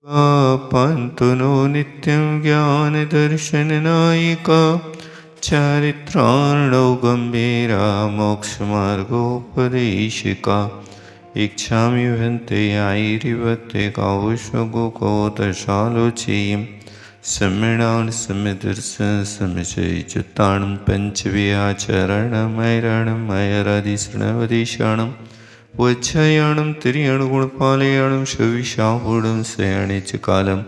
पान्तु no नित्यं ज्ञानदर्शननायिका चारित्रार्णौ गम्भीरा मोक्षमार्गोपदेशिका इच्छामि भन्ते आयिरिवते कावुष्वगुकोदशालोचीं सम्यणान् सम्यदर्शन सम्यचैच्युताणं पञ्चव्याचरणमैरणमयरादिशृणवदिशाणं वच्छयाणं तिर्यणुगुणपालयाणं शविशापूडं शयणे च कालम्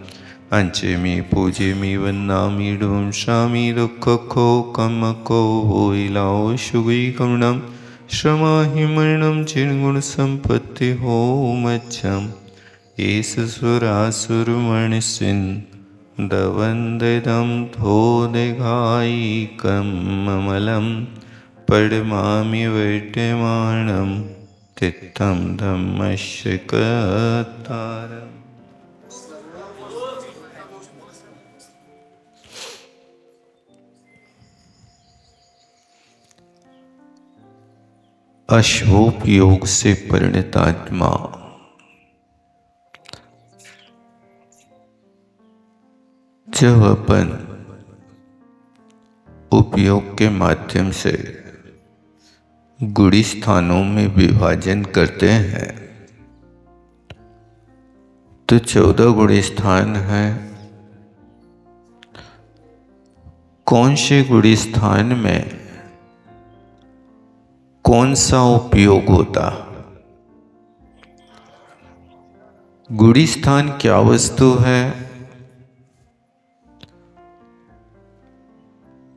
अंचेमि पूजेमि वन्नामि डुंशामि दुःखखो कमको वोइलाओ शुगैकमणं श्रमाहि मरणं चिन्गुणसम्पत्ति हो मच्छम् एष सुरासुरमणिसिन् दवन्दिदं धोदिघायिकममलं पडमामि विद्यमानं तित्थं धम्मस्य कतारम्। अशोक योग से परिणत आत्मा जब अपन उपयोग के माध्यम से गुड़ी स्थानों में विभाजन करते हैं तो 14 गुड़ी स्थान हैं। कौन से गुड़ी स्थान में कौन सा उपयोग होता? गुड़ी स्थान क्या वस्तु है?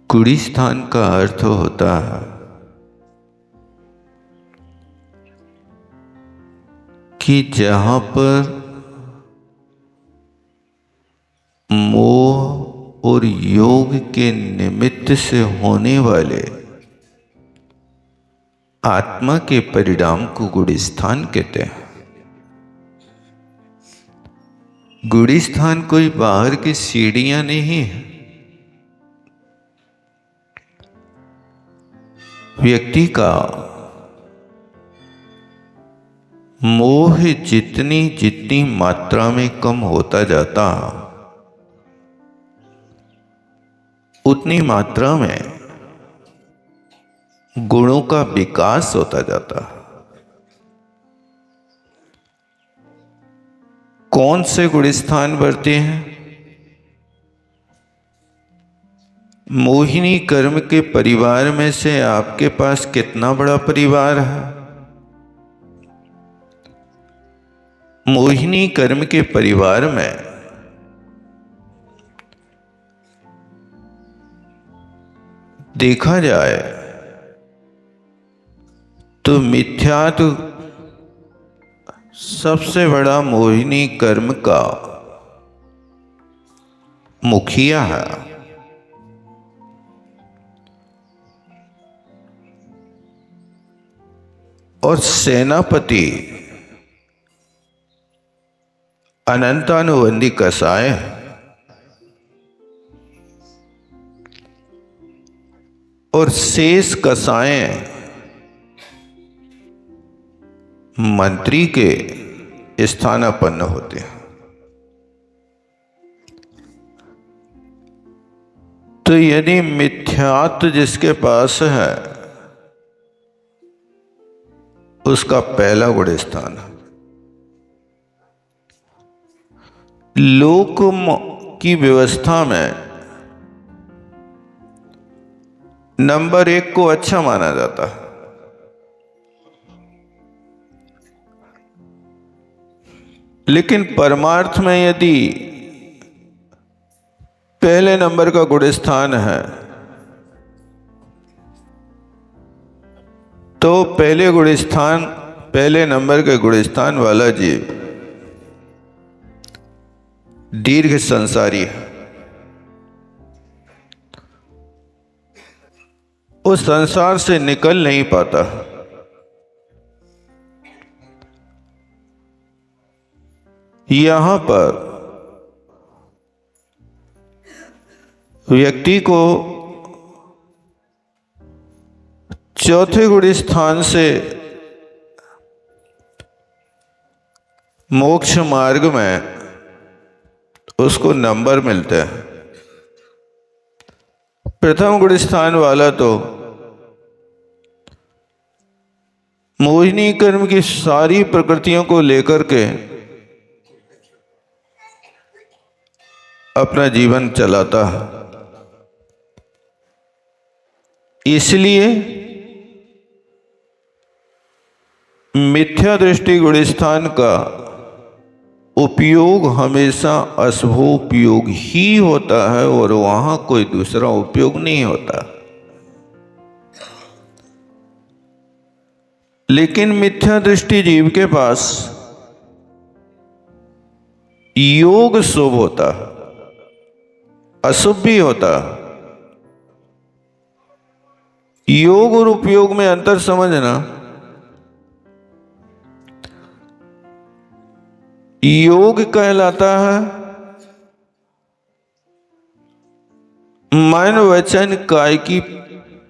गुड़ी स्थान का अर्थ होता है कि जहां पर मोह और योग के निमित्त से होने वाले आत्मा के परिणाम को गुड़ी स्थान कहते हैं। गुड़ी स्थान कोई बाहर की सीढ़ियां नहीं है। व्यक्ति का मोह जितनी जितनी मात्रा में कम होता जाता उतनी मात्रा में गुणों का विकास होता जाता। कौन से गुण स्थान बढ़ते हैं? मोहिनी कर्म के परिवार में से आपके पास कितना बड़ा परिवार है? मोहिनी कर्म के परिवार में देखा जाए तो मिथ्या तो सबसे बड़ा मोहिनी कर्म का मुखिया है। और सेनापति अनंतानुबंधी कसाय है। और शेष कसाय मंत्री के स्थानापन्न होते हैं। तो यदि मिथ्यात्व जिसके पास है उसका पहला गुण स्थान है। लोक की व्यवस्था में नंबर 1 को अच्छा माना जाता है। लेकिन परमार्थ में यदि पहले नंबर का गुण स्थान है तो पहले नंबर के गुण स्थान वाला जीव दीर्घ संसारी है। वो संसार से निकल नहीं पाता। यहां पर व्यक्ति को चौथे गुण स्थान से मोक्ष मार्ग में उसको नंबर मिलते हैं। प्रथम गुण स्थान वाला तो मोहिनी कर्म की सारी प्रकृतियों को लेकर के अपना जीवन चलाता है। इसलिए मिथ्या दृष्टि गुण स्थान का उपयोग हमेशा अशुभोपयोग ही होता है और वहां कोई दूसरा उपयोग नहीं होता। लेकिन मिथ्या दृष्टि जीव के पास योग शुभ होता, अशुभ भी होता। योग और उपयोग में अंतर समझना। योग कहलाता है मन वचन काय की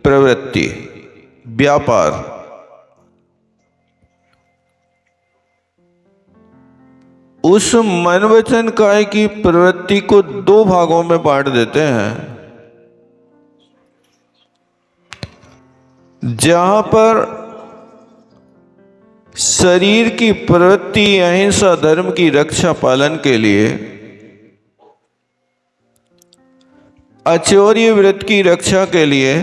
प्रवृत्ति, व्यापार। उस मन वचन काय की प्रवृत्ति को दो भागों में बांट देते हैं। जहां पर शरीर की प्रवृत्ति अहिंसा धर्म की रक्षा पालन के लिए, अचौर्य व्रत की रक्षा के लिए,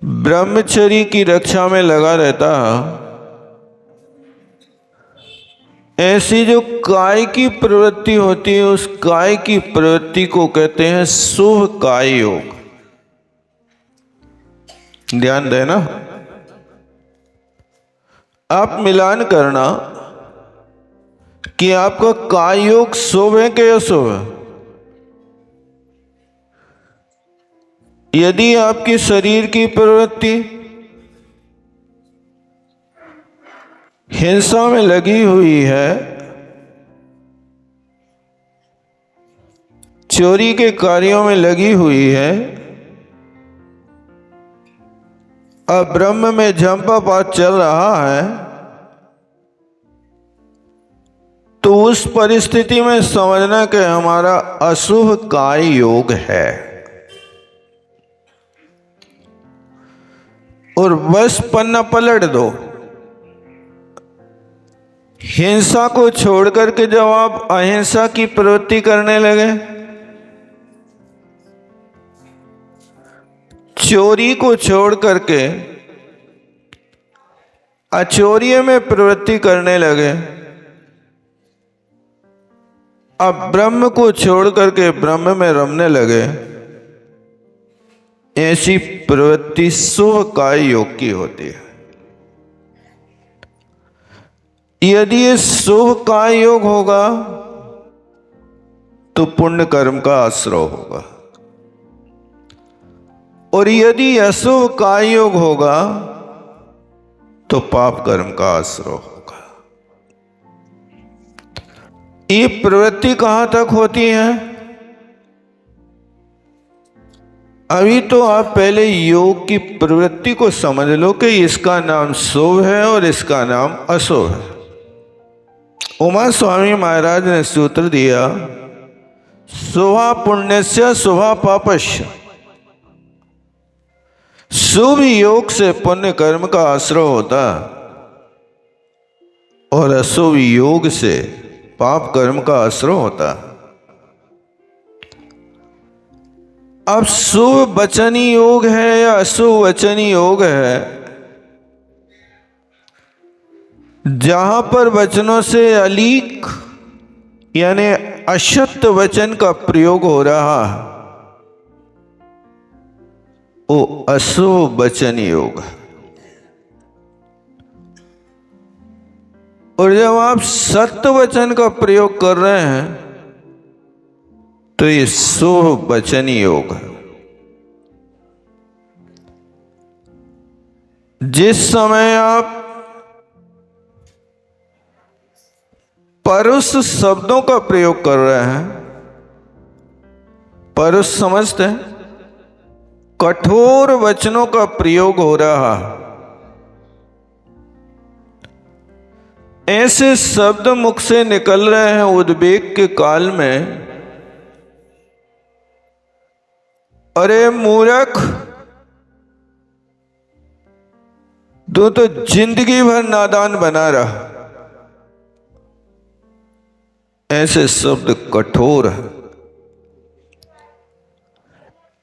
ब्रह्मचर्य की रक्षा में लगा रहता है, ऐसी जो काय की प्रवृत्ति होती है उस काय की प्रवृत्ति को कहते हैं शुभ काय योग। ध्यान देना, आप मिलान करना कि आपका काय योग शुभ है कि अशुभ है। यदि आपकी शरीर की प्रवृत्ति हिंसा में लगी हुई है, चोरी के कार्यों में लगी हुई है, अब ब्रह्म में झंपापात चल रहा है, तो उस परिस्थिति में समझना कि हमारा अशुभ काय योग है। और बस पन्ना पलट दो। हिंसा को छोड़ करके जब आप अहिंसा की प्रवृत्ति करने लगे, चोरी को छोड़ करके अचौर्य में प्रवृत्ति करने लगे, अब ब्रह्म को छोड़ करके ब्रह्म में रमने लगे, ऐसी प्रवृत्ति शुभ काय योग की होती है। यदि ये शुभ काय योग होगा तो पुण्य कर्म का आश्रय होगा, और यदि अशुभ काय योग होगा तो पाप कर्म का आश्रय होगा। ये प्रवृत्ति कहां तक होती है? अभी तो आप पहले योग की प्रवृत्ति को समझ लो कि इसका नाम शुभ है और इसका नाम अशुभ है। उमा स्वामी महाराज ने सूत्र दिया, शुभा पुण्यस्य शुभा पापस्य। शुभ योग से पुण्य कर्म का आश्रय होता और अशुभ योग से पाप कर्म का आश्रय होता। अब शुभ वचनी योग है या अशुभ वचनी योग है, जहां पर वचनों से अलीक यानी अशुद्ध वचन का प्रयोग हो रहा है, वो अशुभ वचन योग है। और जब आप सत्य वचन का प्रयोग कर रहे हैं तो ये शुभ वचन योग है। जिस समय आप परुष शब्दों का प्रयोग कर रहे हैं, परुष समझते हैं, कठोर वचनों का प्रयोग हो रहा है, ऐसे शब्द मुख से निकल रहे हैं उद्वेग के काल में, अरे मूर्ख, तू तो जिंदगी भर नादान बना रहा। ऐसे शब्द कठोर है।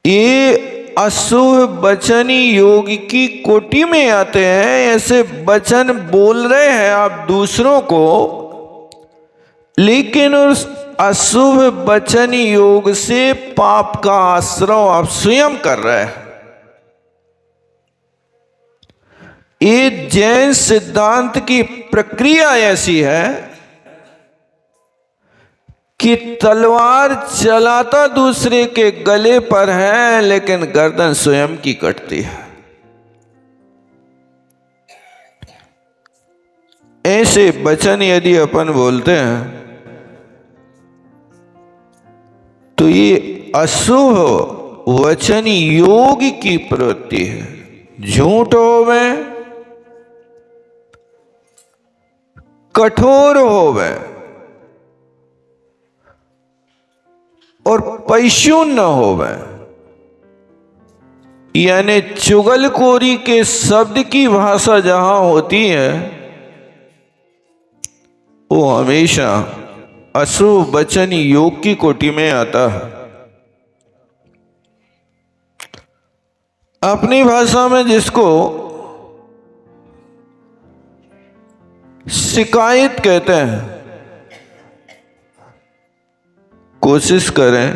ये अशुभ वचन योग की कोटि में आते हैं। ऐसे वचन बोल रहे हैं आप दूसरों को, लेकिन उस अशुभ वचन योग से पाप का आश्रय आप स्वयं कर रहे हैं। ये जैन सिद्धांत की प्रक्रिया ऐसी है कि तलवार चलाता दूसरे के गले पर है, लेकिन गर्दन स्वयं की कटती है। ऐसे वचन यदि अपन बोलते हैं तो ये अशुभ वचन योग की प्रवृत्ति है। झूठ होवे, कठोर होवे और पैशून न होवे, यानी चुगलखोरी के शब्द की भाषा जहां होती है वो हमेशा अशुभ वचन योग की कोटि में आता है। अपनी भाषा में जिसको शिकायत कहते हैं, कोशिश करें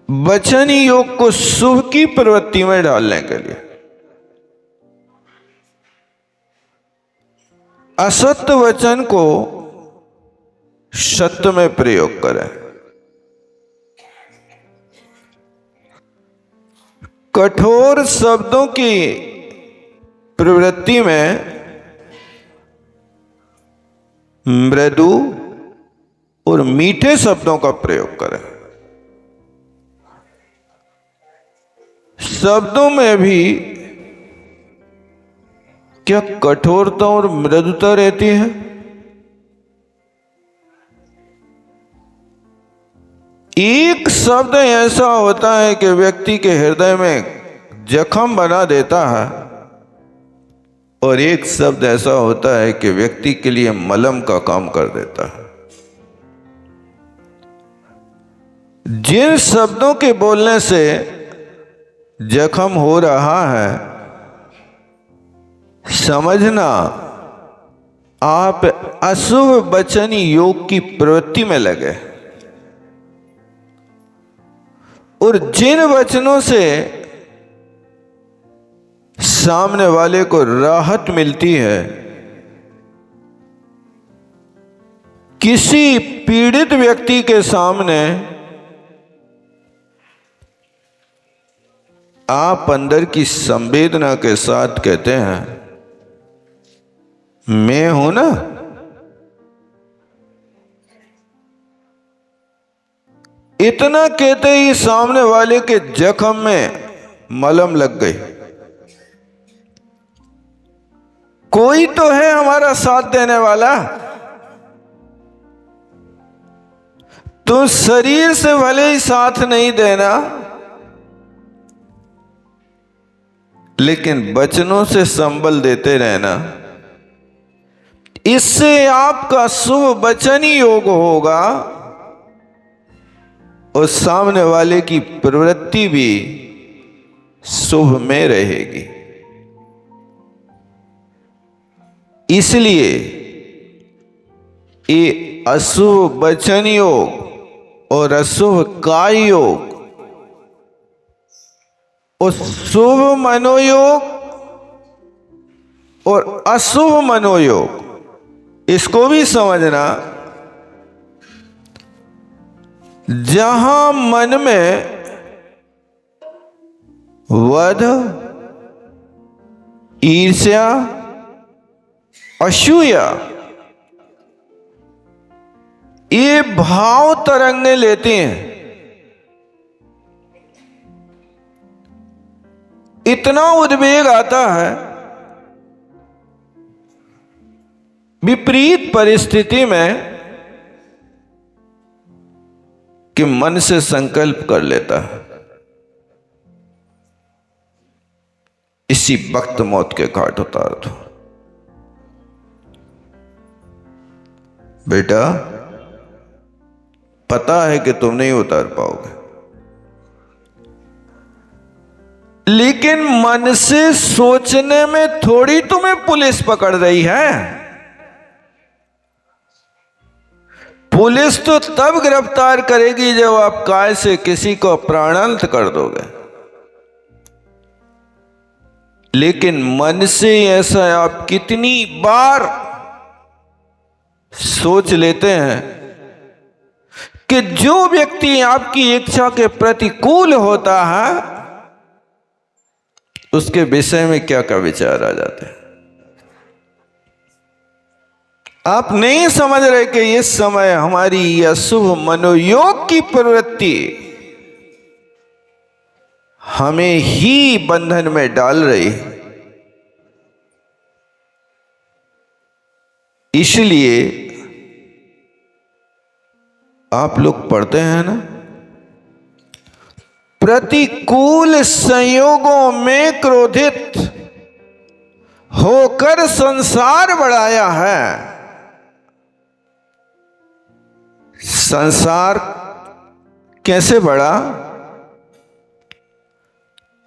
वचन योग को शुभ की प्रवृत्ति में डालने के लिए। असत्य वचन को सत्य में प्रयोग करें। कठोर शब्दों की प्रवृत्ति में मृदु और मीठे शब्दों का प्रयोग करें। शब्दों में भी क्या कठोरता और मृदुता रहती है? एक शब्द ऐसा होता है कि व्यक्ति के हृदय में जख्म बना देता है, और एक शब्द ऐसा होता है कि व्यक्ति के लिए मलहम का काम कर देता है। जिन शब्दों के बोलने से जख्म हो रहा है, समझना आप अशुभ वचन योग की प्रवृत्ति में लगे, और जिन वचनों से सामने वाले को राहत मिलती है, किसी पीड़ित व्यक्ति के सामने आप अंदर की संवेदना के साथ कहते हैं मैं हूं ना, इतना कहते ही सामने वाले के जख्म में मलहम लग गई। कोई तो है हमारा साथ देने वाला। तुम शरीर से भले ही साथ नहीं देना, लेकिन वचनों से संबल देते रहना। इससे आपका शुभ वचन ही योग होगा, और सामने वाले की प्रवृत्ति भी शुभ में रहेगी। इसलिए ये अशुभ वचन योग और अशुभ काय योग और शुभ मनोयोग और अशुभ मनोयोग, इसको भी समझना। जहां मन में वध, ईर्ष्या, असूया ये भाव तरंगने लेते हैं, इतना उद्वेग आता है विपरीत परिस्थिति में कि मन से संकल्प कर लेता है इसी वक्त मौत के घाट उतार दो। बेटा पता है कि तुम नहीं उतार पाओगे, लेकिन मन से सोचने में थोड़ी तुम्हें पुलिस पकड़ रही है। पुलिस तो तब गिरफ्तार करेगी जब आप काय से किसी को प्राणांत कर दोगे, लेकिन मन से ऐसा आप कितनी बार सोच लेते हैं कि जो व्यक्ति आपकी इच्छा के प्रतिकूल होता है उसके विषय में क्या क्या विचार आ जाते हैं। आप नहीं समझ रहे कि इस समय हमारी यह शुभ मनोयोग की प्रवृत्ति हमें ही बंधन में डाल रही है। इसलिए आप लोग पढ़ते हैं ना, प्रतिकूल संयोगों में क्रोधित होकर संसार बढ़ाया है। संसार कैसे बढ़ा?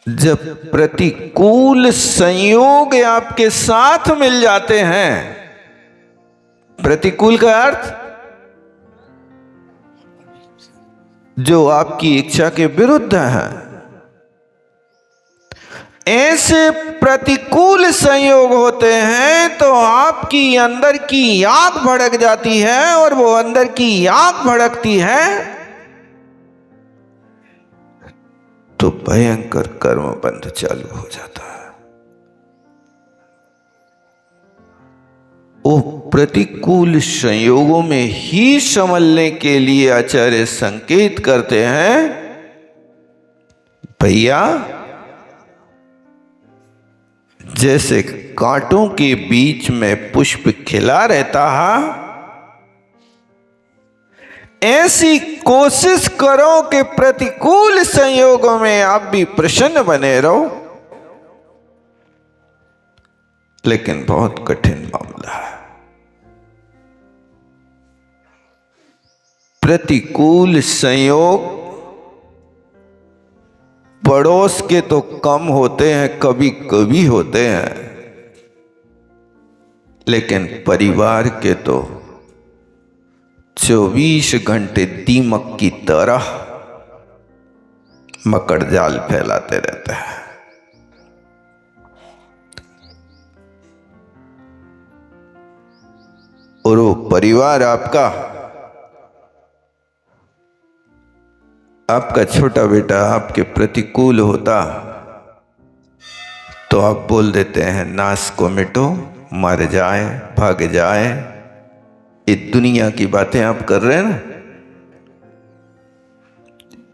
जब प्रतिकूल संयोग आपके साथ मिल जाते हैं। प्रतिकूल का अर्थ जो आपकी इच्छा के विरुद्ध है। ऐसे प्रतिकूल संयोग होते हैं तो आपकी अंदर की आग भड़क जाती है, और वो अंदर की आग भड़कती है तो भयंकर कर्म बंध चालू हो जाता है। वो प्रतिकूल संयोगों में ही संभलने के लिए आचार्य संकेत करते हैं, भैया जैसे कांटों के बीच में पुष्प खिला रहता है, ऐसी कोशिश करो कि प्रतिकूल संयोगों में आप भी प्रसन्न बने रहो। लेकिन बहुत कठिन मामला है। प्रतिकूल संयोग पड़ोस के तो कम होते हैं, कभी कभी होते हैं, लेकिन परिवार के तो 24 घंटे दीमक की तरह मकड़ जाल फैलाते रहते हैं। और वो परिवार आपका छोटा बेटा आपके प्रतिकूल होता तो आप बोल देते हैं नाश को मिटो, मर जाए, भाग जाए। ये दुनिया की बातें आप कर रहे हैं ना,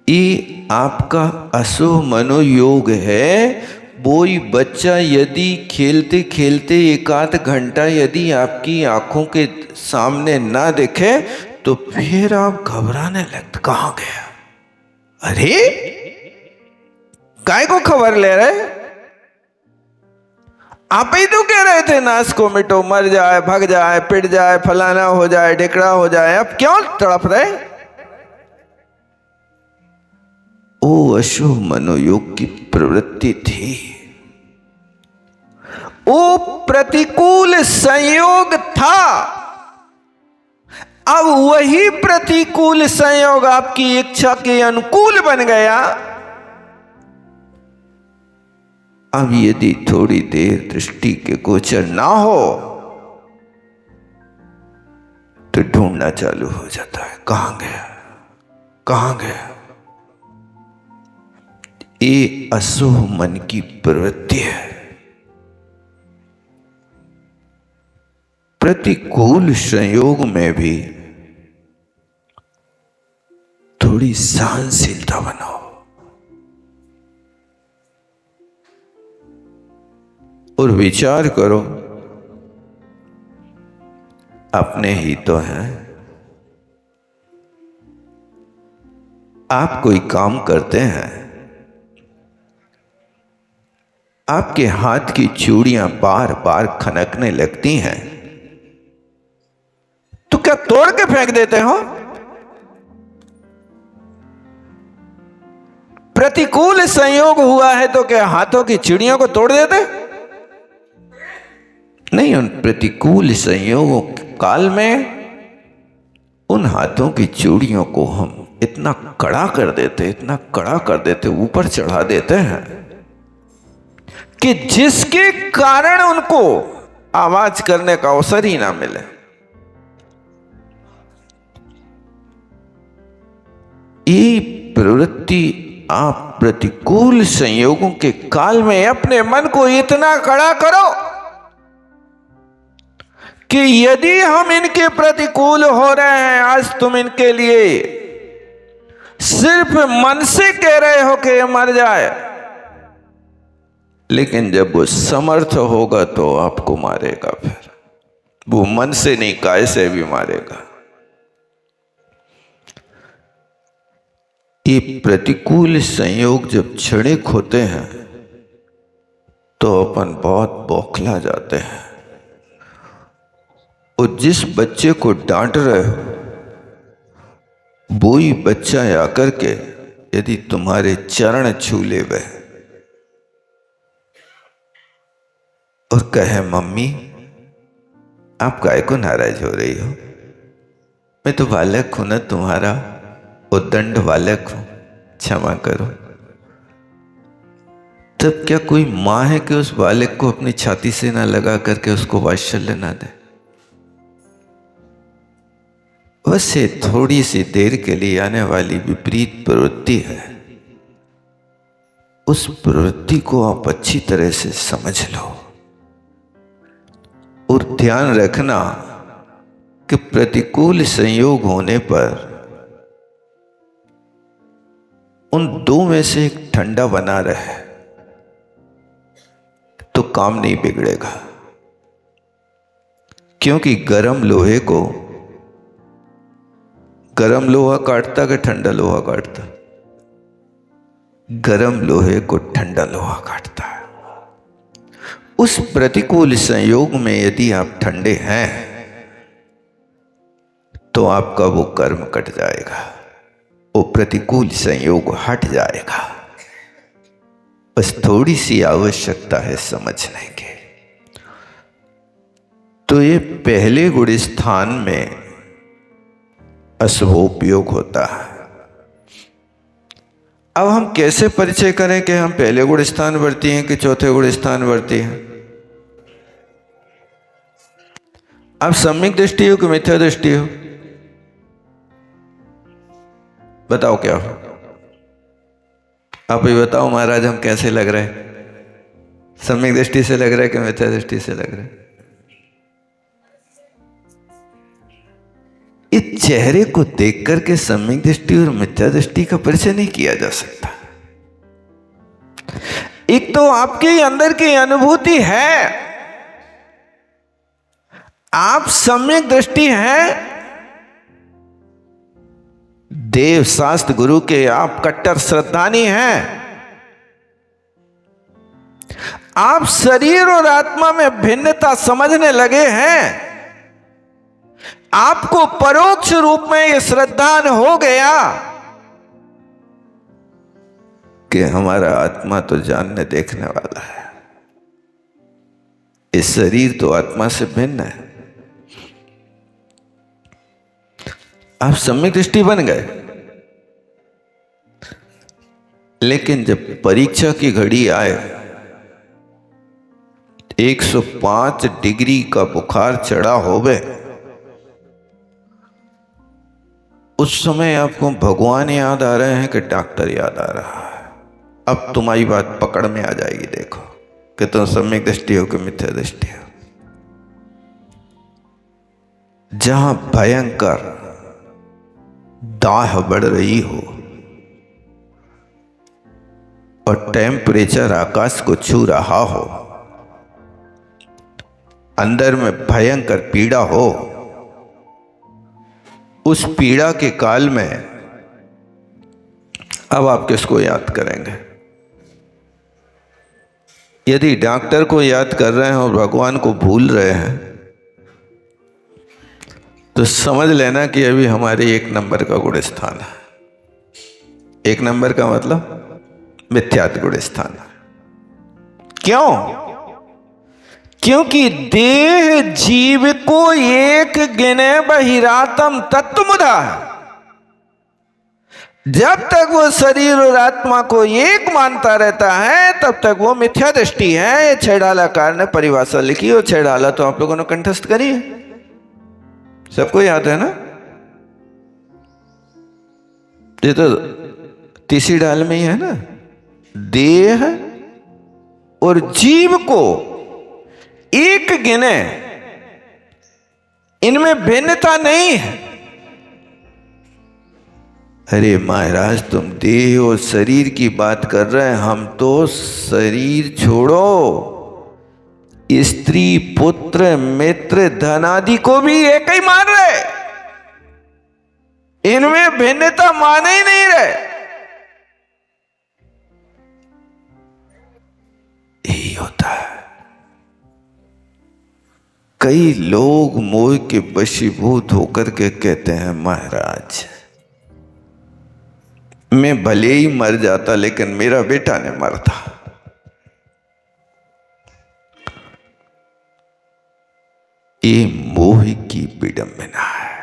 ये आपका अशुभ मनोयोग है। वही बच्चा यदि खेलते खेलते एक आध घंटा यदि आपकी आंखों के सामने ना दिखे तो फिर आप घबराने लगते, कहां गया, अरे काय को खबर ले रहे, आप ही तो कह रहे थे नाश को मिटो, मर जाए, भाग जाए, पिट जाए, फलाना हो जाए, ढेकड़ा हो जाए, अब क्यों तड़प रहे? वो अशुभ मनोयोग की प्रवृत्ति थी, वो प्रतिकूल संयोग था। अब वही प्रतिकूल संयोग आपकी इच्छा के अनुकूल बन गया। अब यदि थोड़ी देर दृष्टि के गोचर ना हो तो ढूंढना चालू हो जाता है, कहां गया, कहां गया। ये अशुभ मन की प्रवृत्ति है। प्रतिकूल संयोग में भी थोड़ी सहनशीलता बनाओ। और विचार करो अपने ही तो हैं। आप कोई काम करते हैं, आपके हाथ की चूड़ियां बार बार खनकने लगती हैं, तो क्या तोड़ के फेंक देते हो? प्रतिकूल संयोग हुआ है तो क्या हाथों की चूड़ियों को तोड़ देते? नहीं, उन प्रतिकूल संयोगों काल में उन हाथों की चूड़ियों को हम इतना कड़ा कर देते, इतना कड़ा कर देते, ऊपर चढ़ा देते हैं कि जिसके कारण उनको आवाज करने का अवसर ही ना मिले। ये प्रवृत्ति आप प्रतिकूल संयोगों के काल में अपने मन को इतना कड़ा करो कि यदि हम इनके प्रतिकूल हो रहे हैं, आज तुम इनके लिए सिर्फ मन से कह रहे हो कि मर जाए, लेकिन जब वो समर्थ होगा तो आपको मारेगा। फिर वो मन से नहीं, काय से भी मारेगा। ये प्रतिकूल संयोग जब क्षणिक होते हैं तो अपन बहुत बौखला जाते हैं। और जिस बच्चे को डांट रहे हो, वो ही बच्चा आकर के यदि तुम्हारे चरण छू ले वह और कहे मम्मी आप काहे को नाराज हो रही हो, मैं तो बालक हूं ना तुम्हारा, उद्दंड बालक हूं, क्षमा करो। तब क्या कोई मां है कि उस बालक को अपनी छाती से ना लगा करके उसको वात्सल्य ना दे? वैसे थोड़ी सी देर के लिए आने वाली विपरीत प्रवृत्ति है, उस प्रवृत्ति को आप अच्छी तरह से समझ लो और ध्यान रखना कि प्रतिकूल संयोग होने पर उन दो में से एक ठंडा बना रहे तो काम नहीं बिगड़ेगा। क्योंकि गर्म लोहे को गर्म लोहा काटता कि ठंडा लोहा काटता? गर्म लोहे को ठंडा लोहा काटता है। उस प्रतिकूल संयोग में यदि आप ठंडे हैं तो आपका वो कर्म कट जाएगा, वो प्रतिकूल संयोग हट जाएगा। बस थोड़ी सी आवश्यकता है समझने की। तो ये पहले गुण स्थान में अशुभोपयोग होता है। अब हम कैसे परिचय करें कि हम पहले गुण स्थान वर्ती हैं कि चौथे गुण स्थान वर्ती हैं? आप सम्यक दृष्टि हो कि मिथ्या दृष्टि हो? बताओ क्या हो? आप ही बताओ महाराज, हम कैसे लग रहे हैं? सम्यक दृष्टि से लग रहा है कि मिथ्या दृष्टि से लग रहा है? इस चेहरे को देख करके सम्यक दृष्टि और मिथ्या दृष्टि का परिचय नहीं किया जा सकता। एक तो आपके अंदर की अनुभूति है, आप सम्यक दृष्टि हैं, देव शास्त्र गुरु के आप कट्टर श्रद्धानी हैं, आप शरीर और आत्मा में भिन्नता समझने लगे हैं, आपको परोक्ष रूप में यह श्रद्धान हो गया कि हमारा आत्मा तो जानने देखने वाला है, इस शरीर तो आत्मा से भिन्न है। आप सम्यक दृष्टि बन गए। लेकिन जब परीक्षा की घड़ी आए, 105 डिग्री का बुखार चढ़ा होवे, उस समय आपको भगवान याद आ रहे हैं कि डॉक्टर याद आ रहा है? अब तुम्हारी बात पकड़ में आ जाएगी। देखो कि तुम सम्यक दृष्टि हो कि मिथ्या दृष्टि हो। जहां भयंकर दाह बढ़ रही हो और टेम्परेचर आकाश को छू रहा हो, अंदर में भयंकर पीड़ा हो, उस पीड़ा के काल में अब आप किसको याद करेंगे? यदि डॉक्टर को याद कर रहे हैं और भगवान को भूल रहे हैं तो समझ लेना कि अभी हमारे 1 नंबर का गुण स्थान है। 1 नंबर का मतलब मिथ्यात्व गुण स्थान है। क्यों? क्योंकि देह जीव को एक गिने बहिरातम तत्व मुदा है। जब तक वो शरीर और आत्मा को एक मानता रहता है तब तक वो मिथ्या दृष्टि है। ये छैडालाकार ने परिभाषा लिखी और छैडाला तो आप लोगों ने कंठस्थ करी है, सबको याद है ना? ये तो तीसरी डाल में ही है ना। देह और जीव को एक गिने, इनमें भिन्नता नहीं है। अरे महाराज तुम देह और शरीर की बात कर रहे हैं, हम तो शरीर छोड़ो स्त्री पुत्र मित्र धन आदि को भी एक ही मान रहे, इनमें भिन्नता माने ही नहीं रहे। यही होता है। कई लोग मोह के वशीभूत होकर के कहते हैं महाराज मैं भले ही मर जाता लेकिन मेरा बेटा नहीं मरता। ये मोह की विडंबना है।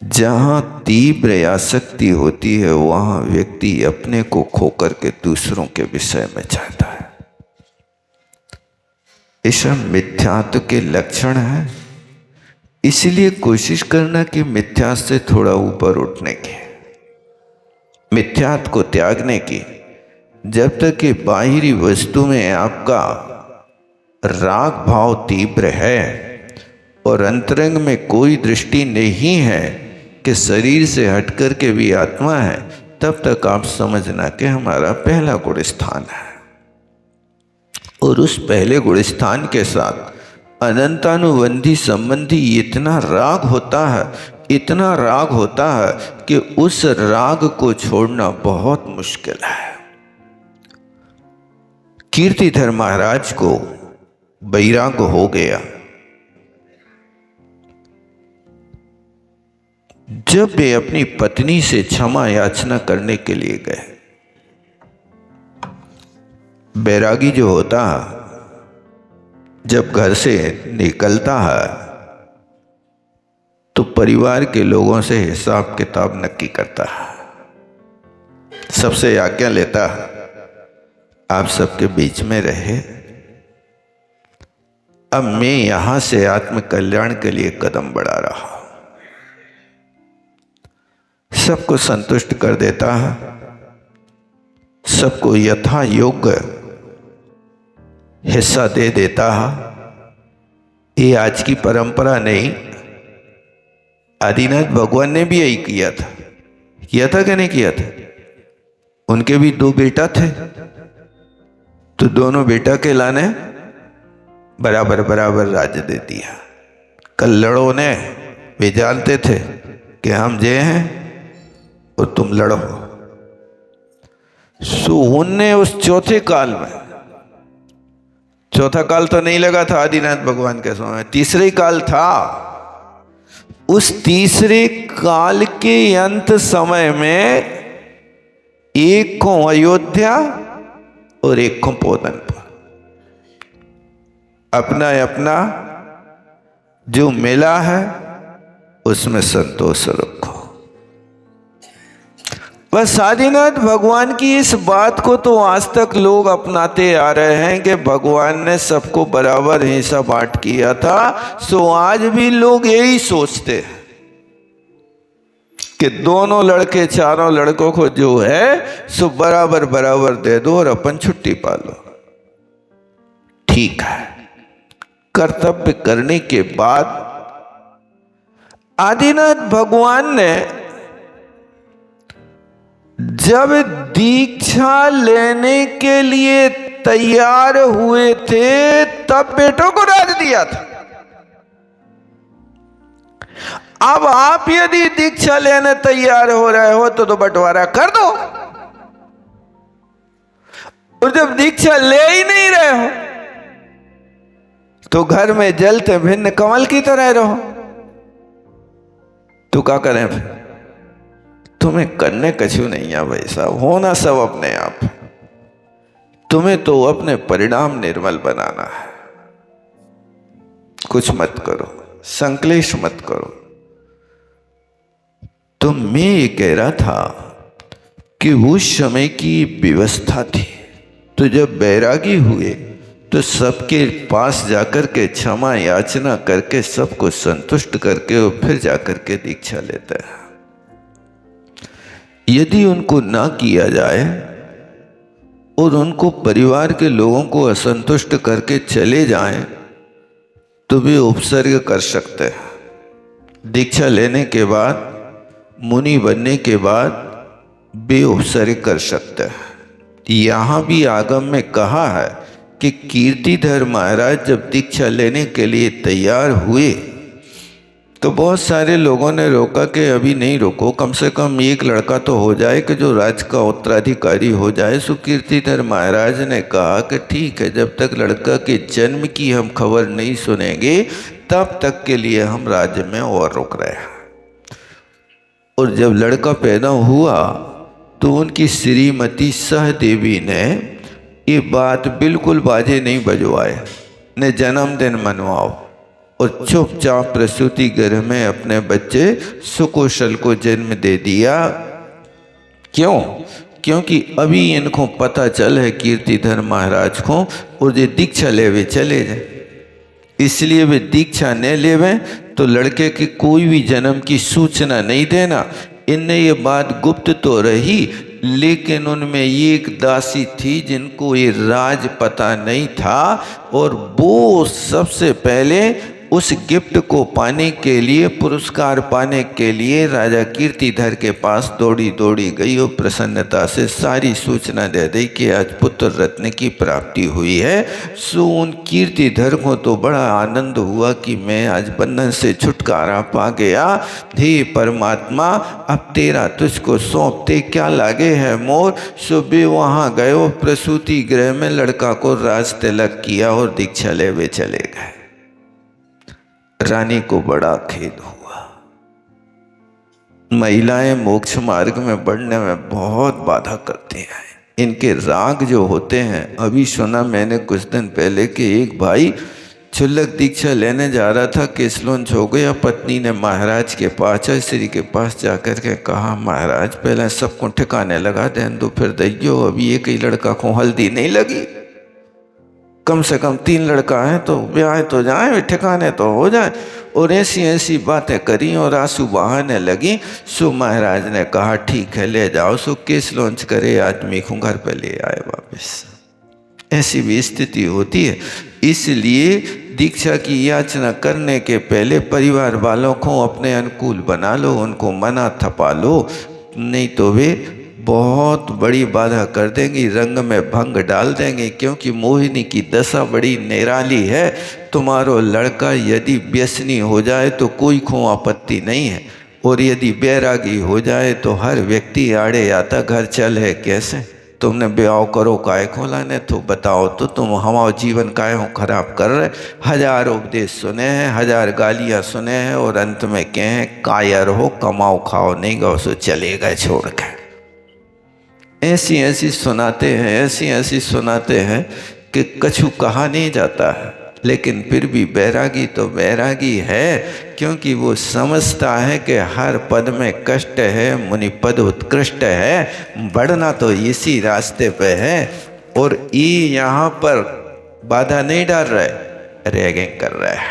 जहां तीव्र आसक्ति होती है वहां व्यक्ति अपने को खोकर के दूसरों के विषय में चाहता है। ये सब मिथ्यात्व के लक्षण है। इसलिए कोशिश करना कि मिथ्या से थोड़ा ऊपर उठने की, मिथ्यात्व को त्यागने की। जब तक कि बाहरी वस्तु में आपका राग भाव तीव्र है और अंतरंग में कोई दृष्टि नहीं है कि शरीर से हटकर के भी आत्मा है, तब तक आप समझना कि हमारा पहला गुण स्थान है। और उस पहले गुण स्थान के साथ अनंतानुबंधी संबंधी इतना राग होता है, इतना राग होता है कि उस राग को छोड़ना बहुत मुश्किल है। कीर्तिधर महाराज को वैराग हो गया। जब वे अपनी पत्नी से क्षमा याचना करने के लिए गए, बैरागी जो होता है जब घर से निकलता है तो परिवार के लोगों से हिसाब किताब नक्की करता है, सबसे आज्ञा लेता है आप सबके बीच में रहे। अब मैं यहां से आत्म कल्याण के लिए कदम बढ़ा रहा हूं। सबको संतुष्ट कर देता है, सबको यथा योग्य हिस्सा दे देता है। ये आज की परंपरा नहीं, आदिनाथ भगवान ने भी यही किया था कि नहीं किया था? उनके भी 2 बेटा थे तो दोनों बेटा के लाने बराबर बराबर राज्य दे दिया। कल्लड़ों ने वे जानते थे कि हम जे हैं और तुम लड़ो। सो उनने उस चौथे काल में, चौथा काल तो नहीं लगा था आदिनाथ भगवान के समय, तीसरे काल था। उस तीसरे काल के अंत समय में एक को अयोध्या और एक को पोतनपुर, अपना अपना जो मिला है उसमें संतोष रखो। बस आदिनाथ भगवान की इस बात को तो आज तक लोग अपनाते आ रहे हैं कि भगवान ने सबको बराबर हिस्सा बांट किया था। सो आज भी लोग यही सोचते हैं कि दोनों लड़के चारों लड़कों को जो है सो बराबर बराबर दे दो और अपन छुट्टी पालो। ठीक है, कर्तव्य करने के बाद आदिनाथ भगवान ने जब दीक्षा लेने के लिए तैयार हुए थे तब बेटों को राज दिया था। अब आप यदि दीक्षा लेने तैयार हो रहे हो तो बंटवारा कर दो, और जब दीक्षा ले ही नहीं रहे हो तो घर में जलते भिन्न कमल की तरह रहो। तो क्या करें फिर? तुम्हें करने कछु नहीं है भाई साहब, होना सब अपने आप। तुम्हें तो अपने परिणाम निर्मल बनाना है। कुछ मत करो, संकलेश मत करो। तो मैं ये कह रहा था कि उस समय की व्यवस्था थी, तो जब बैरागी हुए तो सबके पास जाकर के क्षमा याचना करके सबको संतुष्ट करके वो फिर जाकर के दीक्षा लेता है। यदि उनको ना किया जाए और उनको परिवार के लोगों को असंतुष्ट करके चले जाएं तो वे उपसर्ग कर सकते हैं। दीक्षा लेने के बाद, मुनि बनने के बाद वे उपसर्ग कर सकते हैं। यहाँ भी आगम में कहा है कि कीर्तिधर महाराज जब दीक्षा लेने के लिए तैयार हुए तो बहुत सारे लोगों ने रोका कि अभी नहीं रोको, कम से कम एक लड़का तो हो जाए कि जो राज का उत्तराधिकारी हो जाए। सो कीर्तिधर महाराज ने कहा कि ठीक है, जब तक लड़का के जन्म की हम खबर नहीं सुनेंगे तब तक के लिए हम राज्य में और रुक रहे हैं। और जब लड़का पैदा हुआ तो उनकी श्रीमती सहदेवी ने ये बात बिल्कुल बाजे नहीं बजवाए, ने जन्मदिन मनवाओ और चुपचाप प्रसूति गृह में अपने बच्चे सुकुशल को जन्म दे दिया। क्यों? क्योंकि अभी इनको पता चल है कीर्तिधर महाराज को, और ये दीक्षा लेवे चले जाए, इसलिए वे दीक्षा न लेवे तो लड़के की कोई भी जन्म की सूचना नहीं देना। इनने ये बात गुप्त तो रही, लेकिन उनमें एक दासी थी जिनको ये राज पता नहीं था, और वो सबसे पहले उस गिफ्ट को पाने के लिए, पुरस्कार पाने के लिए राजा कीर्तिधर के पास दौड़ी दौड़ी गई और प्रसन्नता से सारी सूचना दे दी कि आज पुत्र रत्न की प्राप्ति हुई है। सो उन कीर्तिधर को तो बड़ा आनंद हुआ कि मैं आज बंधन से छुटकारा पा गया। हे परमात्मा, अब तेरा तुझको सौंपते क्या लागे है मोर। सुबह वहाँ गए और प्रसूति गृह में लड़का को राज तिलक किया और दीक्षा लेवे चले गए। रानी को बड़ा खेद हुआ। महिलाएं मोक्ष मार्ग में बढ़ने में बहुत बाधा करती हैं। इनके राग जो होते हैं, अभी सुना मैंने कुछ दिन पहले कि एक भाई क्षुल्लक दीक्षा लेने जा रहा था, केसलोंच हो गया। पत्नी ने महाराज के पास, श्री के पास जाकर के कहा, महाराज पहले सबको ठिकाने लगा दें दो, फिर दैयो अभी एक ही लड़का को हल्दी नहीं लगी, कम से कम 3 लड़का है तो ब्याह तो जाए, ठिकाने तो हो जाए। और ऐसी ऐसी बातें करी और आंसू बहाने लगी। सो महाराज ने कहा ठीक है ले जाओ। सो केस लॉन्च करे आदमी को घर पे ले आए वापस। ऐसी भी स्थिति होती है। इसलिए दीक्षा की याचना करने के पहले परिवार वालों को अपने अनुकूल बना लो, उनको मना थपा लो, नहीं तो वे बहुत बड़ी बाधा कर देंगी, रंग में भंग डाल देंगे। क्योंकि मोहिनी की दशा बड़ी निराली है। तुम्हारो लड़का यदि व्यसनी हो जाए तो कोई को आपत्ति नहीं है, और यदि बैरागी हो जाए तो हर व्यक्ति आड़े आता, घर चल है कैसे, तुमने ब्याह करो काय को लाने, तो बताओ तो तुम हमारा जीवन काय हो खराब कर रहे। 1000 उपदेश सुने हैं, 1000 गालियाँ सुने हैं, और अंत में कहें कायर हो, कमाओ खाओ नहीं गो, सो चले गए छोड़ के। ऐसी ऐसी सुनाते हैं, ऐसी ऐसी सुनाते हैं कि कछु कहा नहीं जाता है। लेकिन फिर भी बैरागी तो बैरागी है, क्योंकि वो समझता है कि हर पद में कष्ट है, मुनि पद उत्कृष्ट है, बढ़ना तो इसी रास्ते पे है। और ये यहाँ पर बाधा नहीं डाल रहे, रैगिंग कर रहा है,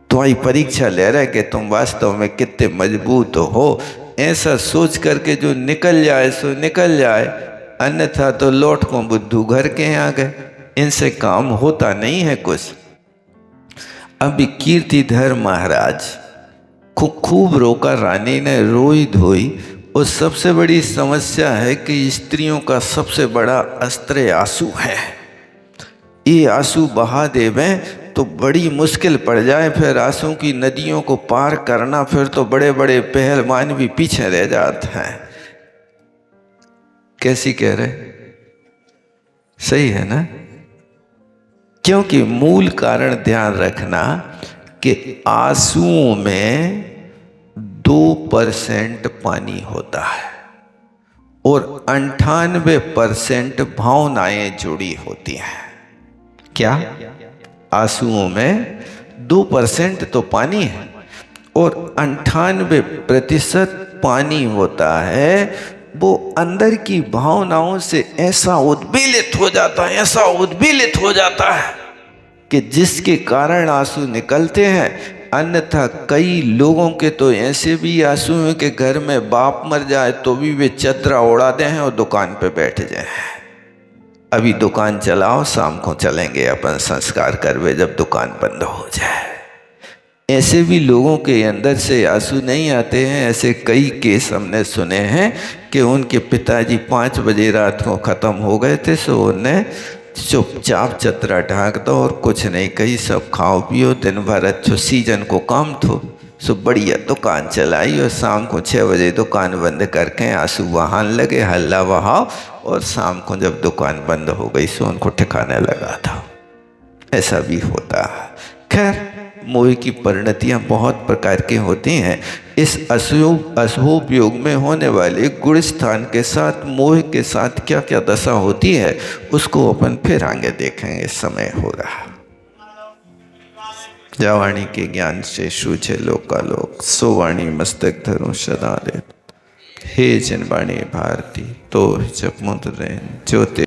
तुम्हारी परीक्षा ले रहा है कि तुम वास्तव में कितने मजबूत हो। ऐसा सोच करके जो निकल जाए सो निकल जाए, अन्यथा तो लौट को बुद्धू घर के आ गए। इनसे काम होता नहीं है कुछ। अभी कीर्तिधर महाराज को खूब रोका, रानी ने रोई धोई। और सबसे बड़ी समस्या है कि स्त्रियों का सबसे बड़ा अस्त्र आंसू है। ये आंसू बहा देवें तो बड़ी मुश्किल पड़ जाए, फिर आंसू की नदियों को पार करना, फिर तो बड़े बड़े पहलवान भी पीछे रह जाते हैं। कैसी कह रहे? सही है ना? क्योंकि मूल कारण ध्यान रखना कि आंसुओं में 2% पानी होता है और 98% भावनाएं जुड़ी होती हैं। क्या? आंसुओं में 2% तो पानी है और 98% पानी होता है। वो अंदर की भावनाओं से ऐसा उद्वेलित हो जाता है, ऐसा उद्वेलित हो जाता है कि जिसके कारण आंसू निकलते हैं। अन्यथा कई लोगों के तो ऐसे भी आंसू हैं कि घर में बाप मर जाए तो भी वे चदरा उड़ा दें और दुकान पे बैठ जाएं। अभी दुकान चलाओ, शाम को चलेंगे अपन संस्कार करवे जब दुकान बंद हो जाए। ऐसे भी लोगों के अंदर से आंसू नहीं आते हैं। ऐसे कई केस हमने सुने हैं कि उनके पिताजी 5 बजे रात को ख़त्म हो गए थे, सो उन्हें चुपचाप चदरा ढाक दो और कुछ नहीं कही, सब खाओ पियो, दिन भर अच्छो सीजन को काम थो, सो बढ़िया दुकान चलाई और शाम को 6 बजे दुकान बंद करके आंसू बहाने लगे, हल्ला बहाओ, और शाम को जब दुकान बंद हो गई सो उनको ठिकाने लगा था। ऐसा भी होता है। खैर, मोह की परिणतियाँ बहुत प्रकार की होती हैं। इस अशुभ योग में होने वाले गुण स्थान के साथ मोह के साथ क्या क्या दशा होती है उसको अपन फिर आगे देखेंगे। समय हो रहा। जावाणी के ज्ञान से सूझे लोकालोक, सो वाणी मस्तक धरो सदा रे। हे जनवाणी भारती तो जप मुद्रे ज्योति